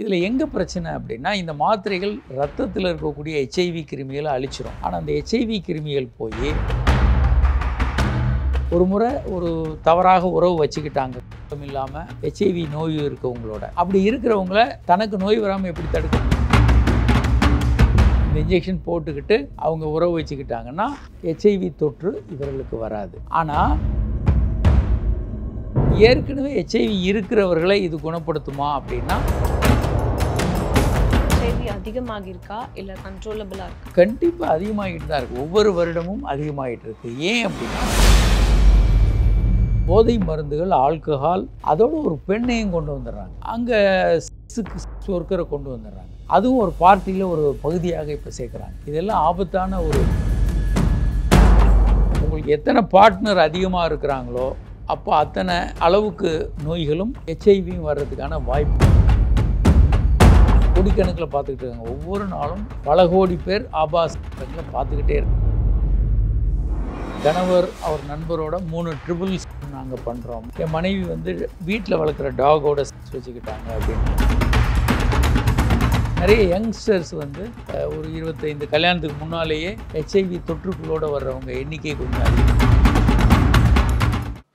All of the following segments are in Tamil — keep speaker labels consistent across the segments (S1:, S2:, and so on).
S1: இதில் எங்கே பிரச்சனை அப்படின்னா, இந்த மாத்திரைகள் ரத்தத்தில் இருக்கக்கூடிய ஹெச்ஐவி கிருமிகளை அழிச்சிரும். ஆனால் அந்த ஹெச்ஐவி கிருமிகள் போய் ஒரு முறை ஒரு தவறாக உறவு வச்சுக்கிட்டாங்க இல்லாமல் ஹெச்ஐவி நோய் இருக்கவங்களோட. அப்படி இருக்கிறவங்கள தனக்கு நோய் வராமல் எப்படி தடுக்க முடியும்? இந்த இன்ஜெக்ஷன் போட்டுக்கிட்டு அவங்க உறவு வச்சுக்கிட்டாங்கன்னா ஹெச்ஐவி தொற்று இவர்களுக்கு வராது. ஆனால் ஏற்கனவே ஹெச்ஐவி இருக்கிறவர்களை இது குணப்படுத்துமா அப்படின்னா,
S2: அதிகமாக இருக்கா இல்லை கண்ட்ரோலபிளாக இருக்கா?
S1: கண்டிப்பாக அதிகமாகிட்டு தான் இருக்குது. ஒவ்வொரு வருடமும் அதிகமாகிட்டு இருக்குது. ஏன் அப்படின்னா, போதை மருந்துகள், ஆல்கஹால், அதோட ஒரு பெண்ணையும் கொண்டு வந்துடுறாங்க. அங்கே சொர்க்கரை கொண்டு வந்துடுறாங்க. அதுவும் ஒரு பார்ட்டியில் ஒரு பகுதியாக இப்போ சேர்க்குறாங்க. இதெல்லாம் ஆபத்தான ஒரு. உங்களுக்கு எத்தனை பார்ட்னர் அதிகமாக இருக்கிறாங்களோ அப்போ அத்தனை அளவுக்கு நோய்களும் ஹெச்ஐவியும் வர்றதுக்கான வாய்ப்பு. கோடிக்கணக்கில் பார்த்துக்கிட்டு இருக்காங்க. ஒவ்வொரு நாளும் பல கோடி பேர் ஆபாசங்களை பார்த்துக்கிட்டே இருக்காங்க. கணவர் அவர் நண்பரோட 3 ட்ரிபிள்ஸ் நாங்கள் பண்ணுறோம். என் மனைவி வந்து வீட்டில் வளர்க்குற டாகோட வச்சுக்கிட்டாங்க அப்படின்னு. நிறைய யங்ஸ்டர்ஸ் வந்து ஒரு 25 கல்யாணத்துக்கு முன்னாலேயே ஹெச்ஐவி தொற்றுக்குள்ளோடு வர்றவங்க எண்ணிக்கை கொஞ்சம் அதிகம்.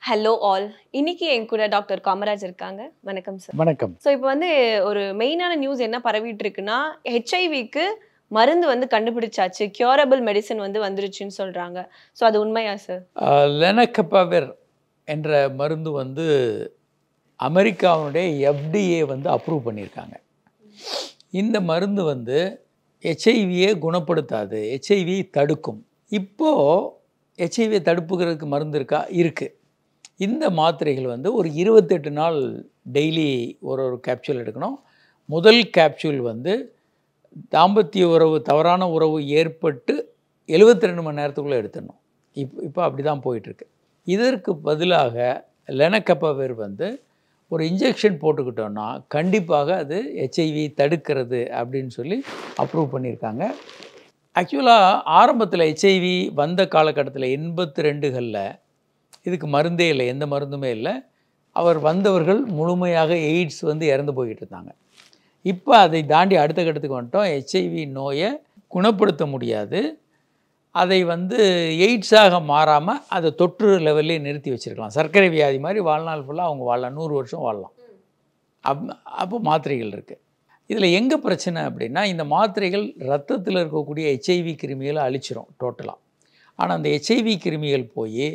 S2: ஹலோ ஆல், இன்னைக்கு என் கூட டாக்டர் காமராஜ் இருக்காங்க. வணக்கம் சார்.
S1: வணக்கம்.
S2: ஸோ இப்போ வந்து ஒரு மெயினான நியூஸ் என்ன பரவிட்டு இருக்குன்னா, ஹெச்ஐவிக்கு மருந்து வந்து கண்டுபிடிச்சாச்சு, கியூரபிள் மெடிசன் வந்து வந்துருச்சுன்னு சொல்கிறாங்க. ஸோ அது உண்மையா சார்?
S1: லெனகபாவிர் என்ற மருந்து வந்து அமெரிக்காவுடைய FDA வந்து அப்ரூவ் பண்ணியிருக்காங்க. இந்த மருந்து வந்து ஹெச்ஐவியை குணப்படுத்தாது, ஹெச்ஐவி தடுக்கும். இப்போது ஹெச்ஐவியை தடுப்புகிறதுக்கு மருந்து இருக்கா? இருக்குது. இந்த மாத்திரைகள் வந்து ஒரு 28 நாள் டெய்லி ஒரு கேப்சூல் எடுக்கணும். முதல் கேப்சூல் வந்து தாம்பத்திய உறவு, தவறான உறவு ஏற்பட்டு 72 மணி நேரத்துக்குள்ளே எடுத்துடணும். இப்போ அப்படி தான் போயிட்டுருக்கு. இதற்கு பதிலாக லெனகபாவிர் வந்து ஒரு இன்ஜெக்ஷன் போட்டுக்கிட்டோன்னா கண்டிப்பாக அது ஹெச்ஐவி தடுக்கிறது அப்படின்னு சொல்லி அப்ரூவ் பண்ணியிருக்காங்க. ஆக்சுவலாக ஆரம்பத்தில் ஹெச்ஐவி வந்த காலகட்டத்தில் 82களில் இதுக்கு மருந்தே இல்லை, எந்த மருந்துமே இல்லை. அவர் வந்தவர்கள் முழுமையாக எய்ட்ஸ் வந்து இறந்து போய்கிட்டு இருந்தாங்க. இப்போ அதை தாண்டி அடுத்த கட்டத்துக்கு வந்துட்டோம். ஹெச்ஐவி நோயை குணப்படுத்த முடியாது, அதை வந்து எய்ட்ஸாக மாறாமல் அதை தொற்று லெவல்லே நிறுத்தி வச்சுருக்கலாம். சர்க்கரை வியாதி மாதிரி வாழ்நாள் ஃபுல்லாக அவங்க வாழலாம், 100 வருஷம் வாழலாம். அப்போ மாத்திரைகள் இருக்குது. இதில் எங்கே பிரச்சனை அப்படின்னா, இந்த மாத்திரைகள் ரத்தத்தில் இருக்கக்கூடிய ஹெச்ஐவி கிருமிகளை அழிச்சிரும் டோட்டலாக. ஆனால் அந்த ஹெச்ஐவி கிருமிகள் போய்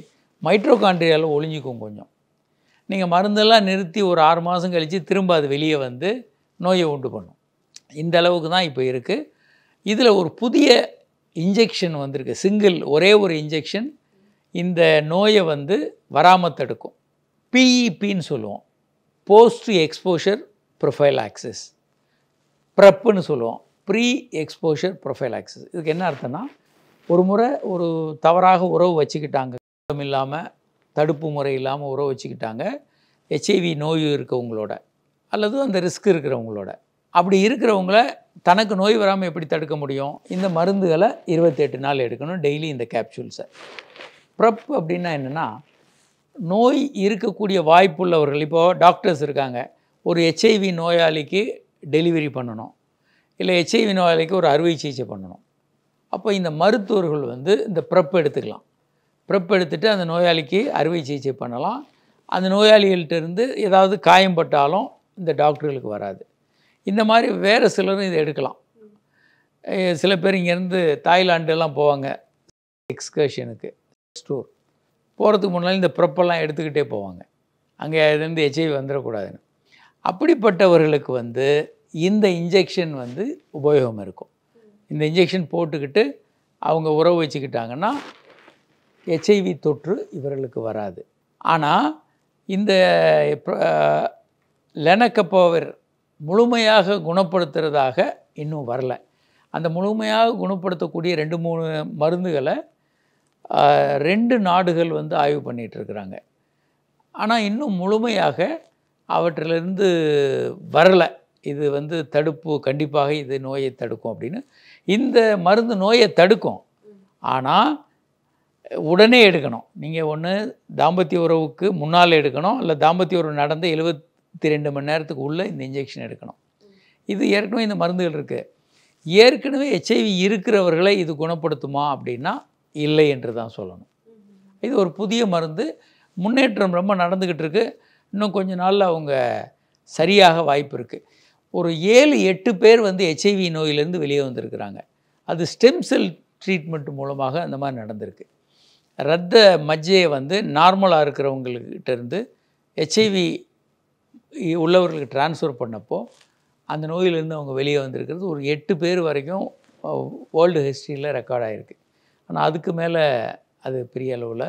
S1: மைட்ரோகாண்ட்ரியாவில் ஒளிஞ்சிக்கும். கொஞ்சம் நீங்கள் மருந்தெல்லாம் நிறுத்தி ஒரு 6 மாதம் கழித்து திரும்ப அது வெளியே வந்து நோயை உண்டு பண்ணும். இந்த அளவுக்கு தான் இப்போ இருக்குது. இதில் ஒரு புதிய இன்ஜெக்ஷன் வந்திருக்கு, சிங்கிள், ஒரே ஒரு இன்ஜெக்ஷன் இந்த நோயை வந்து வராமல் தடுக்கும். PEPன்னு சொல்லுவோம், போஸ்ட் எக்ஸ்போஷர் ப்ரொஃபைலாக்சிஸ். ப்ரெப்புன்னு சொல்லுவோம், ப்ரீ எக்ஸ்போஷர் ப்ரொஃபைலாக்சிஸ். இதுக்கு என்ன அர்த்தம்னா, ஒரு முறை ஒரு தவறாக உறவு வச்சுக்கிட்டாங்க இல்லாமல், தடுப்பு முறை இல்லாமல் உறவு வச்சுக்கிட்டாங்க ஹெச்ஐவி நோய் இருக்கவங்களோட அல்லது அந்த ரிஸ்க் இருக்கிறவங்களோட. அப்படி இருக்கிறவங்கள தனக்கு நோய் வராமல் எப்படி தடுக்க முடியும்? இந்த மருந்துகளை 28 நாள் எடுக்கணும் டெய்லி, இந்த கேப்சூல்ஸை. ப்ரெப் அப்படின்னா என்னென்னா, நோய் இருக்கக்கூடிய வாய்ப்புள்ளவர்கள், இப்போது டாக்டர்ஸ் இருக்காங்க, ஒரு ஹெச்ஐவி நோயாளிக்கு டெலிவரி பண்ணணும், இல்லை ஹெச்ஐவி நோயாளிக்கு ஒரு அறுவை சிகிச்சை பண்ணணும். அப்போ இந்த மருத்துவர்கள் வந்து இந்த ப்ரெப் எடுத்துக்கலாம். ப்ரெப் எடுத்துகிட்டு அந்த நோயாளிக்கு அறுவை சிகிச்சை பண்ணலாம். அந்த நோயாளிகள்கிட்டருந்து ஏதாவது காயம்பட்டாலும் இந்த டாக்டர்களுக்கு வராது. இந்த மாதிரி வேறு சிலரும் இதை எடுக்கலாம். சில பேர் இங்கேருந்து தாய்லாண்டெல்லாம் போவாங்க எக்ஸ்கர்ஷனுக்கு, ஸ்டோர் போகிறதுக்கு முன்னாடி இந்த ப்ரெப்பெல்லாம் எடுத்துக்கிட்டே போவாங்க, அங்கே இதுலேருந்து ஹெச்ஐவி வந்துடக்கூடாதுன்னு. அப்படிப்பட்டவர்களுக்கு வந்து இந்த இன்ஜெக்ஷன் வந்து உபயோகம் இருக்கும். இந்த இன்ஜெக்ஷன் போட்டுக்கிட்டு அவங்க உறவு வச்சுக்கிட்டாங்கன்னா ஹெச்ஐவி தொற்று இவர்களுக்கு வராது. ஆனால் இந்த லெனகபாவிர் முழுமையாக குணப்படுத்துறதாக இன்னும் வரல. அந்த முழுமையாக குணப்படுத்தக்கூடிய 2-3 மருந்துகளை 2 நாடுகள் வந்து ஆய்வு பண்ணிகிட்ருக்குறாங்க. ஆனால் இன்னும் முழுமையாக அவற்றிலிருந்து வரலை. இது வந்து தடுப்பு, கண்டிப்பாக இது நோயை தடுக்கும் அப்படின்னு. இந்த மருந்து நோயை தடுக்கும், ஆனால் உடனே எடுக்கணும். நீங்கள் ஒன்று தாம்பத்திய உறவுக்கு முன்னால் எடுக்கணும், இல்லை தாம்பத்திய உறவு நடந்த 72 மணி நேரத்துக்கு உள்ளே இந்த இன்ஜெக்ஷன் எடுக்கணும். இது ஏற்கனவே இந்த மருந்துகள் இருக்குது. ஏற்கனவே ஹெச்ஐவி இருக்கிறவர்களை இது குணப்படுத்துமா அப்படின்னா இல்லை என்று தான் சொல்லணும். இது ஒரு புதிய மருந்து, முன்னேற்றம் ரொம்ப நடந்துக்கிட்டு இருக்கு. இன்னும் கொஞ்ச நாளில் அவங்க சரியாக வாய்ப்பு இருக்குது. ஒரு 7-8 பேர் வந்து ஹெச்ஐவி நோயிலேருந்து வெளியே வந்திருக்கிறாங்க. அது ஸ்டெம் செல் ட்ரீட்மெண்ட் மூலமாக அந்த மாதிரி நடந்திருக்கு. இரத்த மஜ்ஜையை வந்து நார்மலாக இருக்கிறவங்கக்கிட்ட இருந்து ஹெச்ஐவி உள்ளவர்களுக்கு ட்ரான்ஸ்ஃபர் பண்ணப்போ அந்த நோயிலேருந்து அவங்க வெளியே வந்திருக்கிறது ஒரு 8 பேர் வரைக்கும் வேர்ல்டு ஹிஸ்ட்ரியில் ரெக்கார்ட் ஆகிருக்கு. ஆனால் அதுக்கு மேலே அது பெரிய அளவில்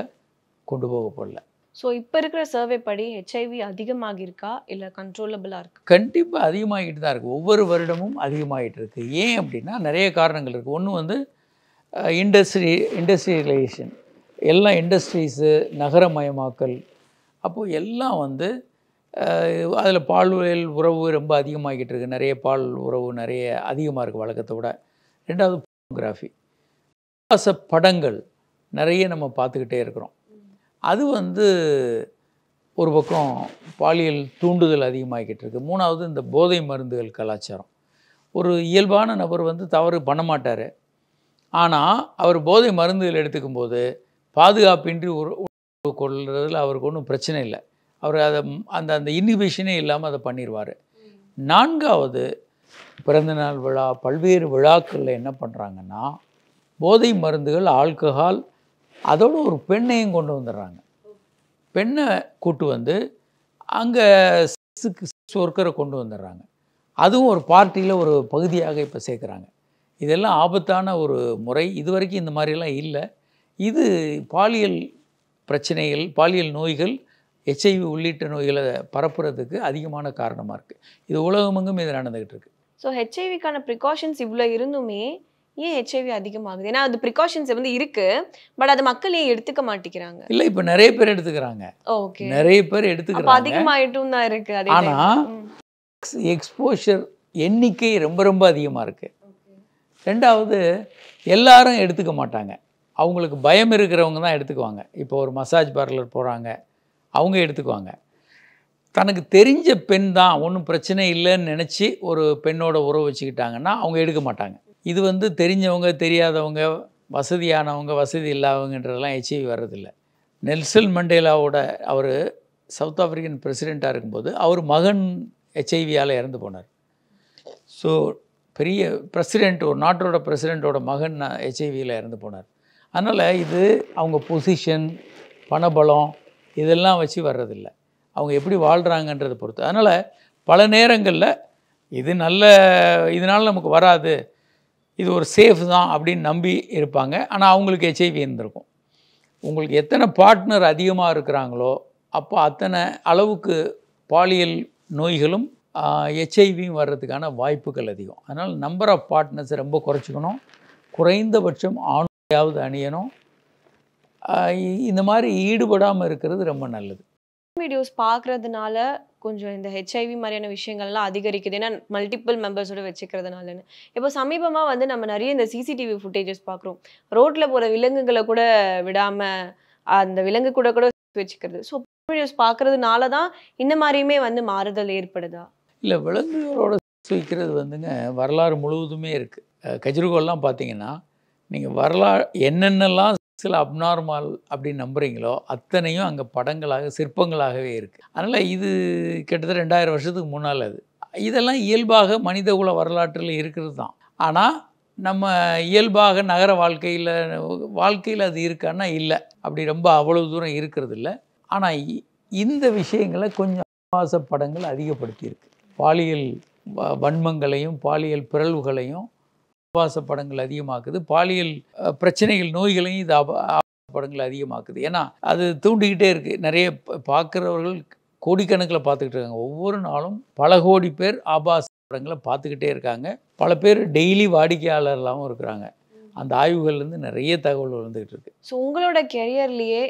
S1: கொண்டு போகப்படல.
S2: ஸோ இப்போ இருக்கிற சர்வே படி ஹெச்ஐவி அதிகமாகியிருக்கா இல்லை கண்ட்ரோலபிளாக இருக்கா?
S1: கண்டிப்பாக அதிகமாகிட்டு தான் இருக்குது. ஒவ்வொரு வருடமும் அதிகமாகிட்டு இருக்குது. ஏன் அப்படின்னா நிறைய காரணங்கள் இருக்குது. ஒன்று வந்து இண்டஸ்ட்ரியலைசேஷன், எல்லாம் இண்டஸ்ட்ரீஸு, நகரமயமாக்கல், அப்போது எல்லாம் வந்து அதில் பாலியல் உறவு ரொம்ப அதிகமாகிட்டு இருக்குது. நிறைய பால் உறவு நிறைய அதிகமாக இருக்குது வழக்கத்தை விட. ரெண்டாவது போர்னோகிராஃபி, படங்கள் நிறைய நம்ம பார்த்துக்கிட்டே இருக்கிறோம். அது வந்து ஒரு பக்கம் பாலியல் தூண்டுதல் அதிகமாகிக்கிட்டு இருக்குது. மூணாவது இந்த போதை மருந்துகள் கலாச்சாரம். ஒரு இயல்பான நபர் வந்து தவறு பண்ண மாட்டார். ஆனால் அவர் போதை மருந்துகள் எடுத்துக்கும் போது பாதுகாப்பின்றி உறவு கொள்றதுல அவருக்கு ஒன்றும் பிரச்சனை இல்லை. அவர் அதை அந்த இன்ஹிபிஷனே இல்லாமல் அதை பண்ணிடுவார். நான்காவது பிறந்தநாள் விழா, பல்வேறு விழாக்களில் என்ன பண்ணுறாங்கன்னா போதை மருந்துகள், ஆல்கஹால், அதோடு ஒரு பெண்ணையும் கொண்டு வந்துடுறாங்க. பெண்ணை கூட்டு வந்து அங்கே ஒர்க்கரை கொண்டு வந்துடுறாங்க. அதுவும் ஒரு பார்ட்டியில் ஒரு பகுதியாக இப்போ சேர்க்குறாங்க. இதெல்லாம் ஆபத்தான ஒரு முறை. இது வரைக்கும் இந்த மாதிரிலாம் இல்லை. இது பாலியல் பிரச்சனைகள், பாலியல் நோய்கள், ஹெச்ஐவி உள்ளிட்ட நோய்களை பரப்புறதுக்கு அதிகமான காரணமாக இருக்குது. இது உலகமெங்கும் இது நடந்துக்கிட்டு இருக்குது.
S2: ஸோ ஹெச்ஐவிக்கான ப்ரிகாஷன்ஸ் இவ்வளோ இருந்துமே ஏன் ஹெச்ஐவி அதிகமாகுது? ஏன்னா அது ப்ரிகாஷன்ஸ் வந்து இருக்குது, பட் அது மக்கள் ஏன் எடுத்துக்க மாட்டேங்கிறாங்க?
S1: இல்லை, இப்போ நிறைய பேர் எடுத்துக்கிறாங்க.
S2: ஓகே,
S1: நிறைய பேர் எடுத்துக்கிறாங்க.
S2: அதிகமாயிட்டும் தான் இருக்குது. அதே
S1: ஆனால் எக்ஸ்போஷர் எண்ணிக்கை ரொம்ப ரொம்ப அதிகமாக இருக்குது. ரெண்டாவது, எல்லாரும் எடுத்துக்க மாட்டாங்க. அவங்களுக்கு பயம் இருக்கிறவங்க தான் எடுத்துக்குவாங்க. இப்போ ஒரு மசாஜ் பார்லர் போகிறாங்க, அவங்க எடுத்துக்குவாங்க. தனக்கு தெரிஞ்ச பெண் தான், ஒன்றும் பிரச்சனை இல்லைன்னு நினச்சி ஒரு பெண்ணோட உறவு வச்சுக்கிட்டாங்கன்னா அவங்க எடுக்க மாட்டாங்க. இது வந்து தெரிஞ்சவங்க, தெரியாதவங்க, வசதியானவங்க, வசதி இல்லாதவங்கன்றதெல்லாம் ஹெச்ஐவி வர்றதில்லை. நெல்சன் மண்டேலாவோட அவர் சவுத் ஆஃப்ரிக்கன் பிரசிடெண்ட்டாக இருக்கும்போது அவர் மகன் ஹெச்ஐவியால் இறந்து போனார். ஸோ பெரிய பிரசிடெண்ட், ஒரு நாட்டோட பிரசிடெண்ட்டோட மகன் ஹெச்ஐவியில் இறந்து போனார். அதனால் இது அவங்க பொசிஷன், பணபலம் இதெல்லாம் வச்சு வர்றதில்லை. அவங்க எப்படி வாழ்கிறாங்கன்றதை பொறுத்து. அதனால் பல நேரங்களில் இது இதனால் நமக்கு வராது, இது ஒரு சேஃப் தான் அப்படின்னு நம்பி இருப்பாங்க. ஆனால் அவங்களுக்கு ஹெச்ஐவி இருந்திருக்கும். உங்களுக்கு எத்தனை பார்ட்னர் அதிகமாக இருக்கிறாங்களோ அப்போ அத்தனை அளவுக்கு பாலியல் நோய்களும் ஹெச்ஐவியும் வர்றதுக்கான வாய்ப்புகள் அதிகம். அதனால் நம்பர் ஆஃப் பார்ட்னர்ஸை ரொம்ப குறைச்சிக்கணும். குறைந்தபட்சம் ஆணையாவது அணியணும். இந்த மாதிரி ஈடுபடாமல் இருக்கிறது ரொம்ப நல்லது.
S2: வீடியோஸ் பார்க்குறதுனால கொஞ்சம் இந்த ஹெச்ஐவி மாதிரியான விஷயங்கள்லாம் அதிகரிக்குது. ஏன்னா மல்டிபிள் மெம்பர்ஸோட வச்சுக்கிறதுனாலன்னு. இப்போ சமீபமாக வந்து நம்ம நிறைய இந்த சிசிடிவி ஃபுட்டேஜஸ் பார்க்குறோம். ரோட்டில் போகிற விலங்குகளை கூட விடாமல் அந்த விலங்கு கூட வச்சுக்கிறது. ஸோ வீடியோஸ் பார்க்குறதுனால தான் இந்த மாதிரியுமே வந்து மாறுதல் ஏற்படுதா? இல்லை,
S1: விலங்குகளோட வைக்கிறது வந்துங்க வரலாறு முழுவதுமே இருக்குது. கஜ்ரிகோலாம் பார்த்தீங்கன்னா நீங்கள் வரலாறு என்னென்னலாம் சில அப்நார்மல் அப்படின்னு நம்புகிறீங்களோ அத்தனையும் அங்கே படங்களாக, சிற்பங்களாகவே இருக்குது. அதனால் இது கிட்டத்தட்ட 2000 வருஷத்துக்கு முன்னால் இதெல்லாம் இயல்பாக மனித குல வரலாற்றில் இருக்கிறது தான். ஆனால் நம்ம இயல்பாக நகர வாழ்க்கையில் அது இருக்கான்னா இல்லை, அப்படி ரொம்ப அவ்வளவு தூரம் இருக்கிறது இல்லை. ஆனால் இந்த விஷயங்களை கொஞ்சம் ஆபாச படங்கள் அதிகப்படுத்தியிருக்கு. பாலியல் வன்மங்களையும் பாலியல் பிறழ்வுகளையும் ஆபாச படங்கள் அதிகமாக்குது. பாலியல் பிரச்சனைகள், நோய்களையும் இது படங்கள் அதிகமாக்குது. ஏன்னா அது தூண்டிக்கிட்டே இருக்குது. நிறைய பார்க்குறவர்கள் கோடிக்கணக்கில் பார்த்துக்கிட்டு இருக்காங்க. ஒவ்வொரு நாளும் பல கோடி பேர் ஆபாச படங்களை பார்த்துக்கிட்டே இருக்காங்க. பல பேர் டெய்லி வாடிக்கையாளர்களாகவும் இருக்கிறாங்க. அந்த ஆய்வுகள்லேருந்து நிறைய தகவல் வந்துக்கிட்டு இருக்கு.
S2: ஸோ உங்களோட கெரியர்லேயே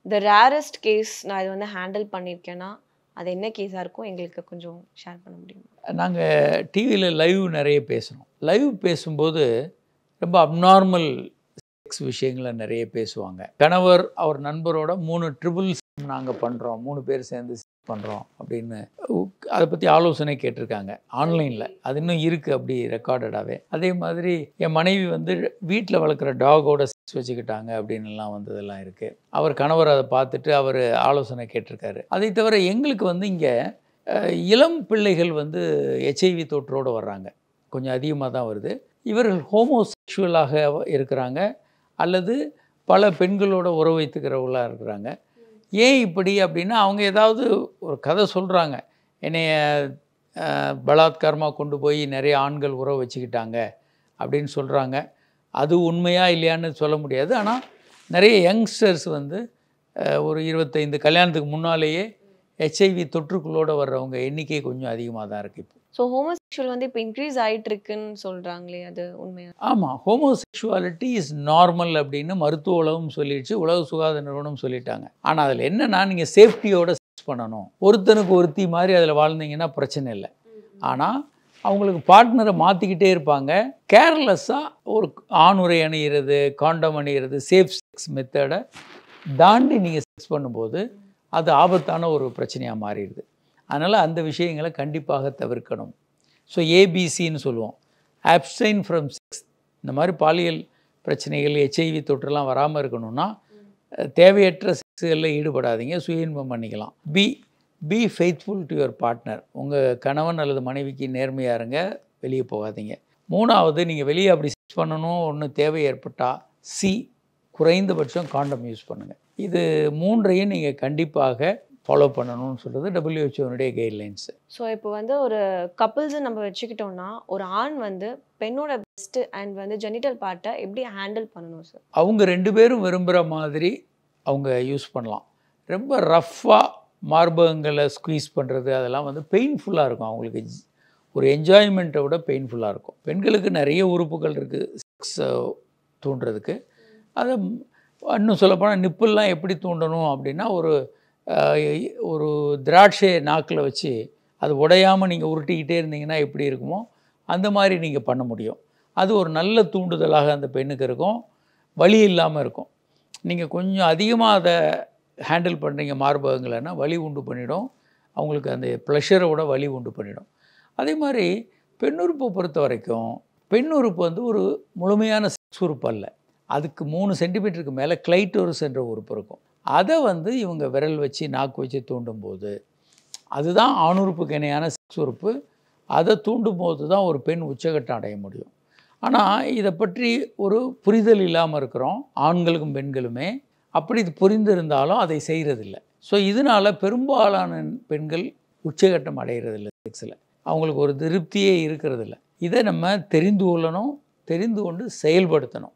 S2: த ரேரஸ்ட் கேஸ் நான் இது வந்து ஹேண்டில் பண்ணியிருக்கேன்னா அது என்ன கேஸாக இருக்கும்? எங்களுக்கு கொஞ்சம் ஷேர் பண்ண முடியுமா? நாங்கள்
S1: டிவியில் லைவ் நிறைய பேசுகிறோம். லைவ் பேசும்போது ரொம்ப அப்நார்மல் செக்ஸ் விஷயங்களை நிறைய பேசுவாங்க. கணவர் அவர் நண்பரோட 3 ட்ரிபிள்ஸ் நாங்கள் பண்ணுறோம், 3 பேர் சேர்ந்து பண்ணுறோம் அப்படின்னு அதை பற்றி ஆலோசனை கேட்டிருக்காங்க ஆன்லைனில். அது இன்னும் இருக்குது அப்படி ரெக்கார்டடாகவே. அதே மாதிரி என் மனைவி வந்து வீட்டில் வளர்க்குற டாகோட செக்ஸ் வச்சுக்கிட்டாங்க அப்படின்னுலாம் வந்ததெல்லாம் இருக்குது. அவர் கணவர் அதை பார்த்துட்டு அவர் ஆலோசனை கேட்டிருக்காரு. அதை தவிர எங்களுக்கு வந்து இங்கே இளம் பிள்ளைகள் வந்து HIV தொற்றோடு வர்றாங்க, கொஞ்சம் அதிகமாக தான் வருது. இவர்கள் ஹோமோசெக்ஷுவலாக இருக்கிறாங்க அல்லது பல பெண்களோட உறவு வைத்துக்கிறவங்களாக இருக்கிறாங்க. ஏன் இப்படி அப்படின்னா, அவங்க ஏதாவது ஒரு கதை சொல்கிறாங்க, என்னைய பலாத்காரமாக கொண்டு போய் நிறைய ஆண்கள் உறவு வச்சுக்கிட்டாங்க அப்படின்னு சொல்கிறாங்க. அது உண்மையா இல்லையான்னு சொல்ல முடியாது. ஆனால் நிறைய யங்ஸ்டர்ஸ் வந்து ஒரு 25 கல்யாணத்துக்கு முன்னாலேயே HIV தொற்றுக்குள்ளோட வர்றவங்க எண்ணிக்கை கொஞ்சம் அதிகமாக தான் இருக்குது இப்போ.
S2: ஸோ ஹோமோசெக்ஷுவல் வந்து இப்போ இன்க்ரீஸ் ஆகிட்டு இருக்குன்னு சொல்கிறாங்களே, அது உண்மையா?
S1: ஆமாம், ஹோமோசெக்ஷுவாலிட்டி இஸ் நார்மல் அப்படின்னு மருத்துவ உலகம் சொல்லிடுச்சு, உலக சுகாதார நிறுவனம் சொல்லிட்டாங்க. ஆனால் அதில் என்னன்னா, நீங்கள் சேஃப்டியோட செக்ஸ் பண்ணணும். ஒருத்தனுக்கு ஒருத்தி மாதிரி அதில் வாழ்ந்தீங்கன்னா பிரச்சனை இல்லை. ஆனால் அவங்களுக்கு பார்ட்னரை மாற்றிக்கிட்டே இருப்பாங்க. கேர்லெஸ்ஸாக ஒரு ஆணுரை அணிகிறது, காண்டம் அணிகிறது, சேஃப் செக்ஸ் மெத்தடை தாண்டி நீங்கள் செக்ஸ் பண்ணும்போது அது ஆபத்தான ஒரு பிரச்சனையாக மாறிடுது. அதனால் அந்த விஷயங்களை கண்டிப்பாக தவிர்க்கணும். ஸோ ஏபிசின்னு சொல்லுவோம், அப்ஸ்டைன் ஃப்ரம் செக்ஸ். இந்த மாதிரி பாலியல் பிரச்சனைகள் HIV தொற்றுலாம் வராமல் இருக்கணும்னா தேவையற்ற செக்ஸுகளில் ஈடுபடாதீங்க, சுய இன்பம் பண்ணிக்கலாம். B faithful to your partner. உங்கள் கணவன் அல்லது மனைவிக்கு நேர்மையாக இருங்க, வெளியே போகாதீங்க. 3வது, நீங்கள் வெளியே அப்படி செக்ஸ் பண்ணணும் ஒன்று தேவை ஏற்பட்டால் குறைந்தபட்சம் காண்டம் யூஸ் பண்ணுங்கள். இது 3ஐயும் நீங்கள் கண்டிப்பாக ஃபாலோ பண்ணணும்னு சொல்கிறது WHO கைட்லைன்ஸு.
S2: ஸோ இப்போ வந்து ஒரு கப்புள்ஸை நம்ம வச்சுக்கிட்டோம்னா, ஒரு ஆண் வந்து பெண்ணோட பெஸ்ட்டு அண்ட் வந்து ஜெனிட்டல் பார்ட்டை எப்படி ஹேண்டில் பண்ணணும் சார்?
S1: அவங்க 2 பேரும் விரும்புகிற மாதிரி அவங்க யூஸ் பண்ணலாம். ரொம்ப ரஃப்பாக மார்பகங்களை ஸ்குவீஸ் பண்ணுறது அதெல்லாம் வந்து பெயின்ஃபுல்லாக இருக்கும். அவங்களுக்கு ஒரு என்ஜாய்மெண்ட்டை விட பெயின்ஃபுல்லாக இருக்கும். பெண்களுக்கு நிறைய உறுப்புகள் இருக்குது செக்ஸ் தூண்டுறதுக்கு. அதை இன்னும் சொல்லப்போனால் நிப்புல்லாம் எப்படி தூண்டணும் அப்படின்னா, ஒரு திராட்சையை நாக்கில் வச்சு அது உடையாமல் நீங்கள் உருட்டிக்கிட்டே இருந்தீங்கன்னா எப்படி இருக்குமோ அந்த மாதிரி நீங்கள் பண்ண முடியும். அது ஒரு நல்ல தூண்டுதலாக அந்த பெண்ணுக்கு இருக்கும், வலி இல்லாமல் இருக்கும். நீங்கள் கொஞ்சம் அதிகமாக அதை ஹேண்டில் பண்ணுறீங்க மார்பகங்களைன்னா வலி உண்டு பண்ணிடும், அவங்களுக்கு அந்த ப்ளஷரோட வலி உண்டு பண்ணிடும். அதே மாதிரி பெண்ணுறுப்பை பொறுத்த வரைக்கும், பெண்ணுறுப்பு வந்து ஒரு முழுமையான செக்ஸ் உறுப்பு அல்ல. அதுக்கு 3 சென்டிமீட்டருக்கு மேலே கிளைட்டோரிஸ் என்ற உறுப்பு இருக்கும். அதை வந்து இவங்க விரல் வச்சு நாக்கு வச்சு தூண்டும்போது அதுதான் ஆணுறுப்புக்கு இணையான செக்ஸ் உறுப்பு. அதை தூண்டும் போது தான் ஒரு பெண் உச்சகட்டம் அடைய முடியும். ஆனால் இதை பற்றி ஒரு புரிதல் இல்லாமல் இருக்கிறோம் ஆண்களுக்கும் பெண்களுமே. அப்படி இது புரிந்திருந்தாலும் அதை செய்கிறதில்லை. ஸோ இதனால் பெரும்பாலான பெண்கள் உச்சகட்டம் அடைகிறதில்லை செக்ஸில், அவங்களுக்கு ஒரு திருப்தியே இருக்கிறதில்ல. இதை நம்ம தெரிந்து கொள்ளணும், தெரிந்து கொண்டு செயல்படுத்தணும்.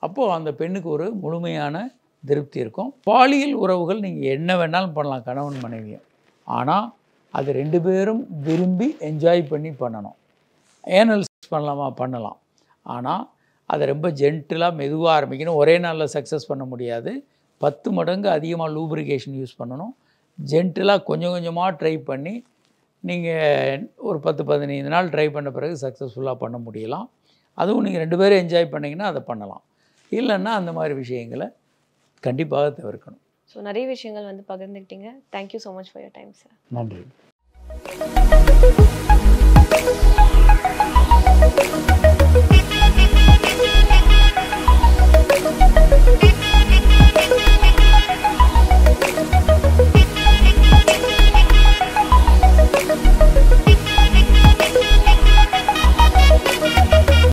S1: அப்போது அந்த பெண்ணுக்கு ஒரு முழுமையான திருப்தி இருக்கும். பாலியல் உறவுகள் நீங்கள் என்ன வேணாலும் பண்ணலாம் கணவன் மனைவியும், ஆனால் அது 2 பேரும் விரும்பி என்ஜாய் பண்ணி பண்ணணும். ஏனல் செக்ஸ் பண்ணலாமா, பண்ணலாம். ஆனால் அதை ரொம்ப ஜென்டிலாக மெதுவாக ஆரம்பிக்கணும். ஒரே நாளில் சக்ஸஸ் பண்ண முடியாது. 10 மடங்கு அதிகமாக லூப்ரிகேஷன் யூஸ் பண்ணணும். ஜென்டிலாக கொஞ்சம் கொஞ்சமாக ட்ரை பண்ணி நீங்கள் ஒரு 10-15 நாள் ட்ரை பண்ண பிறகு சக்ஸஸ்ஃபுல்லாக பண்ண முடியலாம். அதுவும் நீங்கள் 2 பேரும் என்ஜாய் பண்ணிங்கன்னா அதை பண்ணலாம். இல்லைன்னா அந்த மாதிரி விஷயங்களை கண்டிப்பாக தவிர்க்கணும்.
S2: ஸோ நிறைய விஷயங்கள் வந்து பகிர்ந்துக்கிட்டீங்க. Thank you so much for your time sir.
S1: நன்றி.